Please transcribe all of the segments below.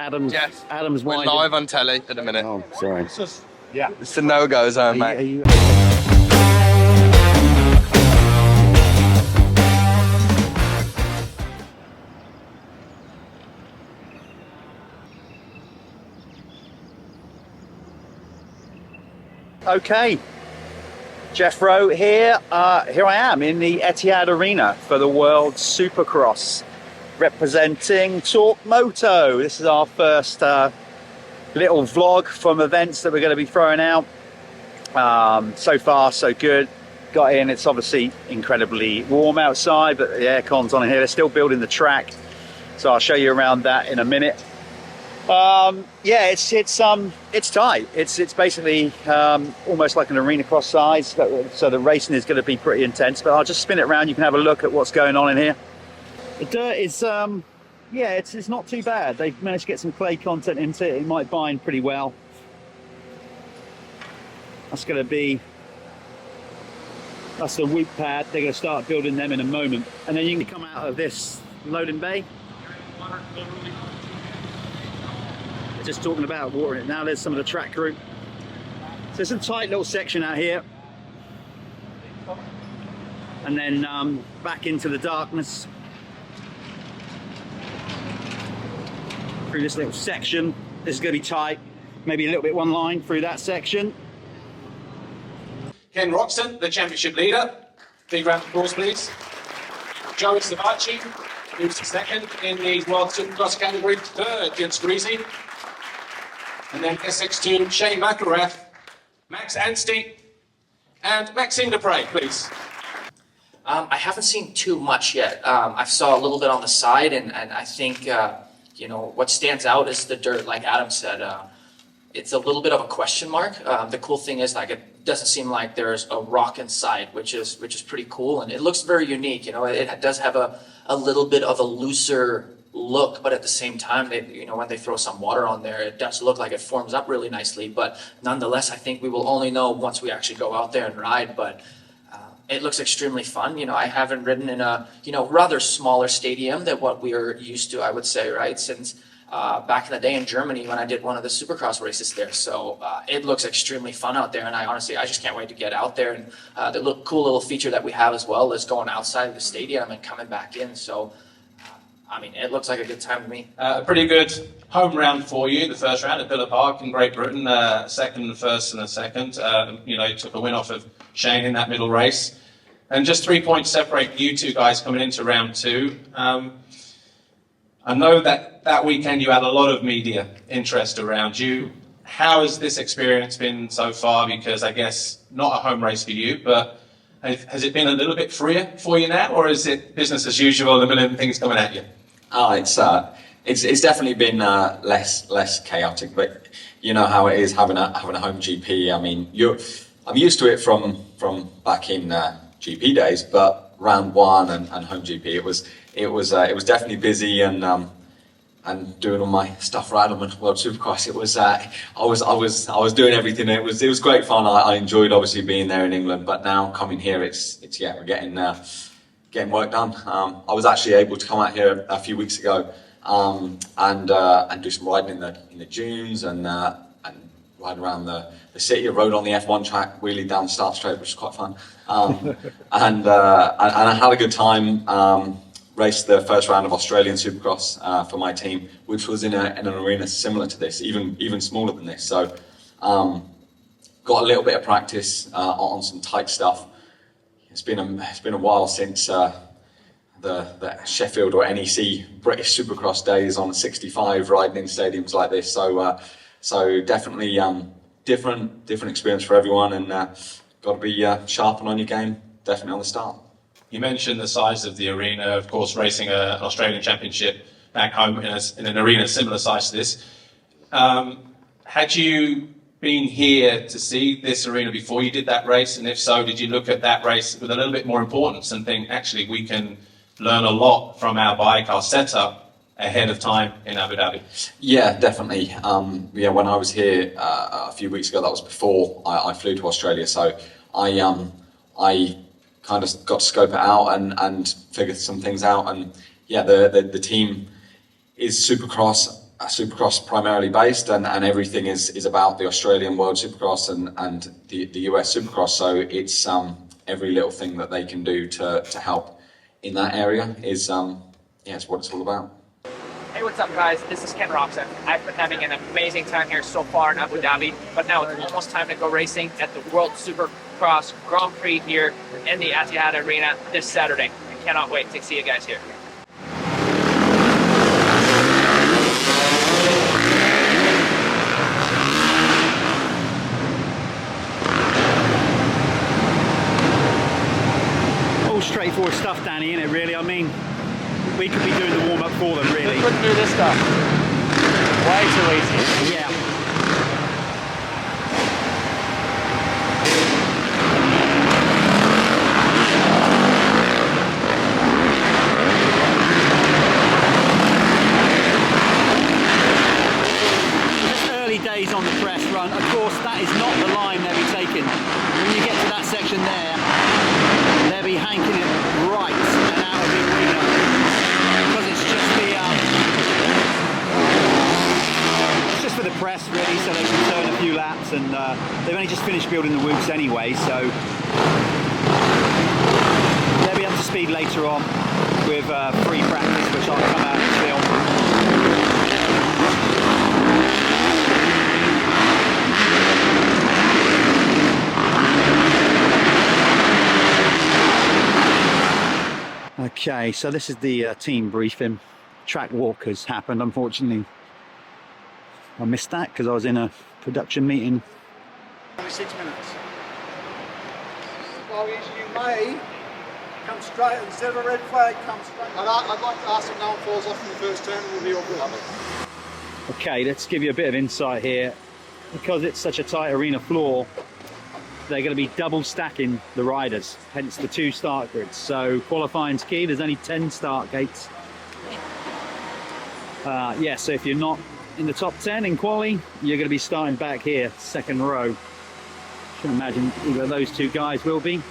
Adam's. Yes. Adam's We're winding. live on telly at the minute. Oh, sorry. Yeah. It's the no-go zone, mate. Are you... Okay, Jeff Rowe here. Here I am in the Etihad Arena for the World Supercross, representing Torq Moto. This is our first little vlog from events that we're going to be throwing out. So far, so good. Got in. It's obviously incredibly warm outside, but the aircon's on in here. They're still building the track, so I'll show you around that in a minute. Yeah, it's tight. It's basically almost like an arena cross size, so the racing is going to be pretty intense, but I'll just spin it around. You can have a look at what's going on in here. The dirt is yeah, it's not too bad. They've managed to get some clay content into it. It might bind pretty well. That's the whoop pad. They're going to start building them in a moment, and then you can come out of this loading bay. Just talking about watering it now. There's some of the track group. So it's a tight little section out here, and then back into the darkness through this little section. This is going to be tight, maybe a little bit one line through that section. Ken Roczen, the championship leader. Big round of applause, please. Joey Savacci, who's second in the World Supercross category, third against Greasy. And then SX2, Shane McElrath, Max Anstie, and Maxime Dupre, please. I haven't seen too much yet. I saw a little bit on the side, and I think, you know, what stands out is the dirt, like Adam said. It's a little bit of a question mark. The cool thing is, like, it doesn't seem like there's a rock inside, which is pretty cool, and it looks very unique. You know, it does have a little bit of a looser look, but at the same time, you know, when they throw some water on there, it does look like it forms up really nicely. But nonetheless, I think we will only know once we actually go out there and ride. But it looks extremely fun. You know, I haven't ridden in a, you know, rather smaller stadium than what we are used to, I would say, right, since back in the day in Germany when I did one of the Supercross races there. So it looks extremely fun out there, and I just can't wait to get out there. And the cool little feature that we have as well is going outside of the stadium and coming back in. So I mean, it looks like a good time to me. A pretty good home round for you, the first round at Villa Park in Great Britain. Second and first and a second. You know, you took a win off of Shane in that middle race. And just 3 points separate you two guys coming into round two. I know that weekend you had a lot of media interest around you. How has this experience been so far? Because I guess not a home race for you, but has it been a little bit freer for you now, or is it business as usual, a million things coming at you? Oh, it's definitely been less chaotic, but you know how it is having a home GP. I mean, I'm used to it from back in GP days, but round one and home GP, it was definitely busy, and doing all my stuff right on the World Supercross. It was I was doing everything. It was great fun. I enjoyed obviously being there in England, but now coming here, it's yeah, we're getting work done. I was actually able to come out here a few weeks ago and do some riding in the dunes and ride around the city. I rode on the F1 track, wheelie down the start straight, which was quite fun. And I had a good time. Raced the first round of Australian Supercross for my team, which was in an arena similar to this, even smaller than this. So got a little bit of practice on some tight stuff. It's been a while since the Sheffield or NEC British Supercross days on 65 riding in stadiums like this. So definitely different experience for everyone, and got to be sharp and on your game. Definitely on the start. You mentioned the size of the arena, of course, racing an Australian Championship back home in an arena similar size to this. Had you been here to see this arena before you did that race? And if so, did you look at that race with a little bit more importance and think, actually, we can learn a lot from our bike, our setup, ahead of time in Abu Dhabi? Yeah, definitely. Yeah, when I was here a few weeks ago, that was before I flew to Australia. So I kind of got to scope it out and figure some things out. And yeah, the team is Supercross Supercross primarily based, and everything is about the Australian World Supercross and the US Supercross. So it's every little thing that they can do to help in that area is it's what it's all about. Hey, what's up guys? This is Ken Roczen. I've been having an amazing time here so far in Abu Dhabi, but now it's almost time to go racing at the World Supercross Grand Prix here in the Etihad Arena this Saturday. I cannot wait to see you guys here. All straightforward stuff, Danny, isn't it, really? I mean, we could be doing the warm-up for them, really. We couldn't do this stuff. Way too easy. Yeah. Just early days on the press run. Of course, that is not the line they'll be taking. When you get to that section there, they'll be hanking it right and out of the arena. Because it's just for the press, really, so they can turn a few laps, and they've only just finished building the whoops anyway, so they'll be up to speed later on with free practice, which I'll come out and film. Okay, so this is the team briefing. Track walk has happened, unfortunately. I missed that because I was in a production meeting. Only 6 minutes. Well, you may come straight, instead of a red flag, come straight. I'd like to ask if no one falls off in the first turn, and we'll be all good. Okay, let's give you a bit of insight here. Because it's such a tight arena floor, they're going to be double stacking the riders, hence the 2 start grids. So qualifying's key. There's only 10 start gates. Yeah, so if you're not in the top 10 in quali, you're going to be starting back here, second row. Shouldn't imagine either of those 2 guys will be.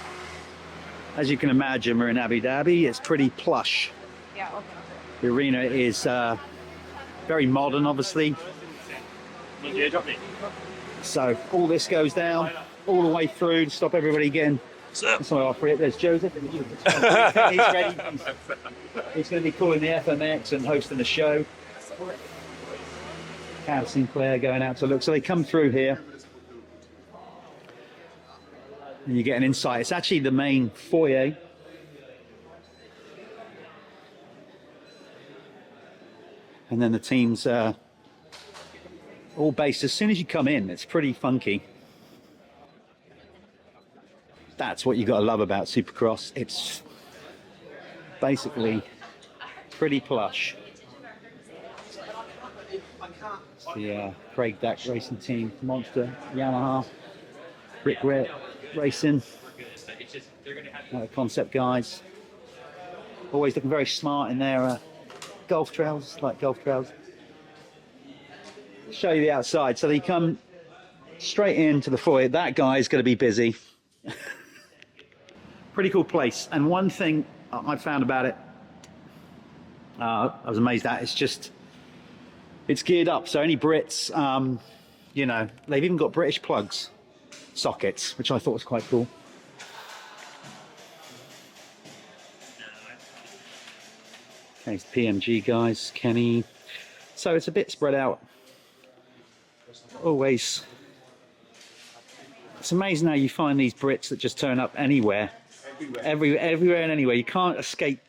As you can imagine, we're in Abu Dhabi. It's pretty plush. Yeah, okay. The arena is very modern, obviously. So all this goes down all the way through to stop everybody getting. That's why I offer it. There's Joseph. He's ready. He's going to be calling the FMX and hosting the show. Cam Sinclair going out to look. So they come through here. And you get an insight. It's actually the main foyer. And then the teams all based. As soon as you come in, it's pretty funky. That's what you got to love about Supercross. It's basically pretty plush. It's the Craig Dack Racing Team, Monster, Yamaha, Brit Racing, Concept guys. Always looking very smart in their golf trails, like golf trails. Show you the outside. So they come straight into the foyer. That guy's going to be busy. Pretty cool place. And one thing I found about it, I was amazed at, it's geared up. So any Brits, you know, they've even got British plugs, sockets, which I thought was quite cool. Okay, it's PMG guys, Kenny. So it's a bit spread out. Always. It's amazing how you find these Brits that just turn up anywhere. Everywhere and anywhere. You can't escape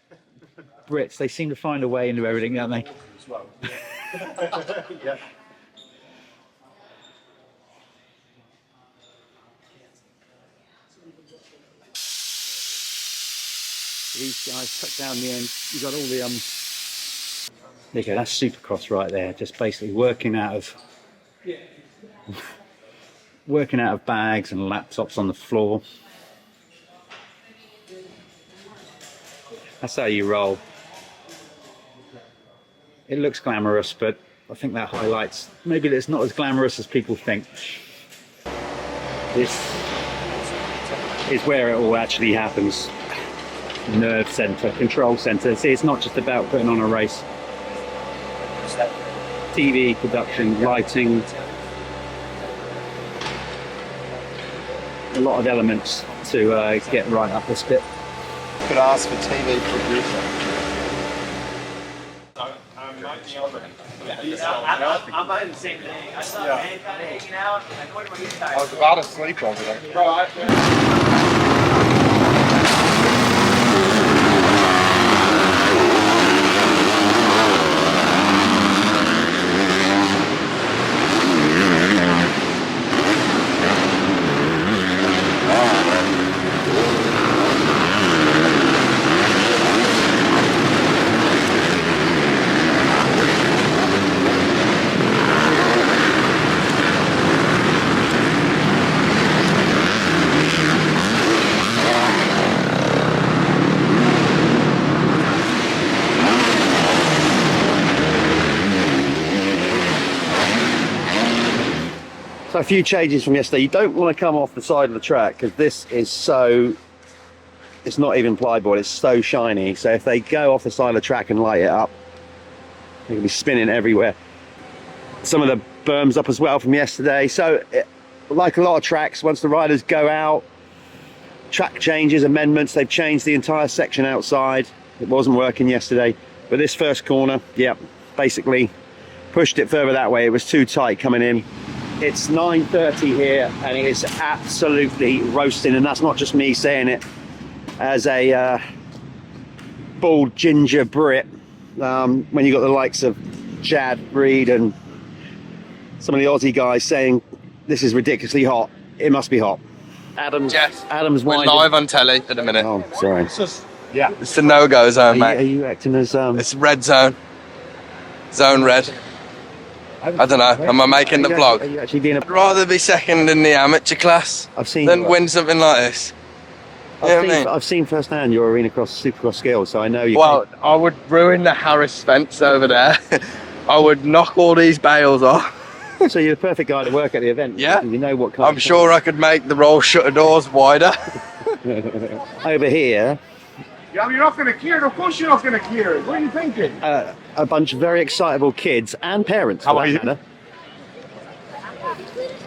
Brits. They seem to find a way into everything, don't they? Yeah. These guys cut down the end. You got all the there you go, that's Supercross right there. Just basically working out of bags and laptops on the floor. That's how you roll. It looks glamorous, but I think that highlights maybe it's not as glamorous as people think. This is where it all actually happens. Nerve center, control center. See, it's not just about putting on a race. TV production, lighting, a lot of elements to get right up this bit. Could ask for TV producer. I'm not in the same thing. I saw a man kind of hanging out. Like, what are you guys? I was about to sleep over there. So a few changes from yesterday. You don't want to come off the side of the track because this is so, it's not even plyboard, it's so shiny. So if they go off the side of the track and light it up, they can be spinning everywhere. Some of the berms up as well from yesterday. So like a lot of tracks, once the riders go out, track changes, amendments, they've changed the entire section outside. It wasn't working yesterday, but this first corner, yeah, basically pushed it further that way. It was too tight coming in. It's 9:30 here and it is absolutely roasting, and that's not just me saying it as a bald ginger Brit. When you got the likes of Chad Reed and some of the Aussie guys saying this is ridiculously hot, it must be hot. Adam's We're winding. live on telly at the minute. Oh, sorry. It's the no-go zone, Are mate. you acting as It's red zone. Zone red. I don't know. Am I making the Are vlog? you actually being a... I'd rather be second in the amateur class I've seen than you- win something like this. You know what I mean? I've seen firsthand your arena cross, supercross skills, so I know you. Well, I would ruin the Harris fence over there. I would knock all these bales off. So you're the perfect guy to work at the event. Yeah. You know what kind I'm sure I could make the roll shutter doors wider. Over here, Yeah, you're not going to clear it. Of course you're not going to clear it. What are you thinking? a bunch of very excitable kids and parents. How for are that you? matter.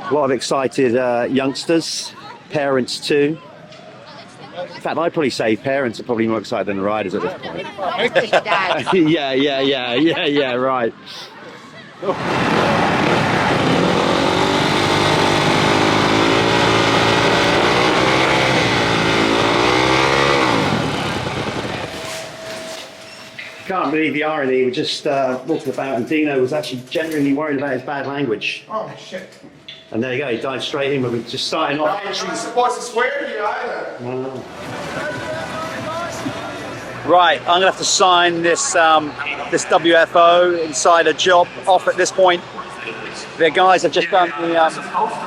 A lot of excited youngsters, parents too. In fact, I'd probably say parents are probably more excited than the riders at this point. yeah, right. Can't believe the irony. We just walked about and Dino was actually genuinely worried about his bad language. Oh, shit. And there you go, he dived straight in when we were just starting off. You're supposed to swear to you either. Right, I'm gonna have to sign this this WFO insider job off at this point. The guys have just done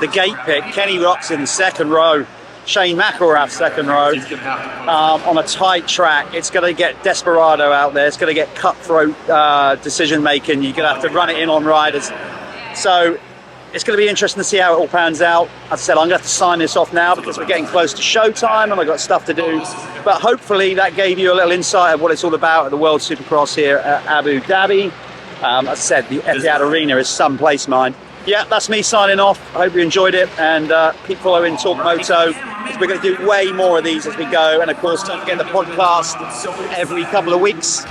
the gate pick. Kenny Roczen, second row. Shane McElrath, second row. On a tight track. It's gonna get desperado out there. It's gonna get cutthroat decision making. You're gonna have to run it in on riders. So it's going to be interesting to see how it all pans out. As I said, I'm going to have to sign this off now because we're getting close to showtime and I've got stuff to do. But hopefully that gave you a little insight of what it's all about at the World Supercross here at Abu Dhabi. As I said, the Etihad Arena is someplace mine. Yeah, that's me signing off. I hope you enjoyed it, and keep following Torq Moto. We're going to do way more of these as we go. And of course, don't forget the podcast every couple of weeks.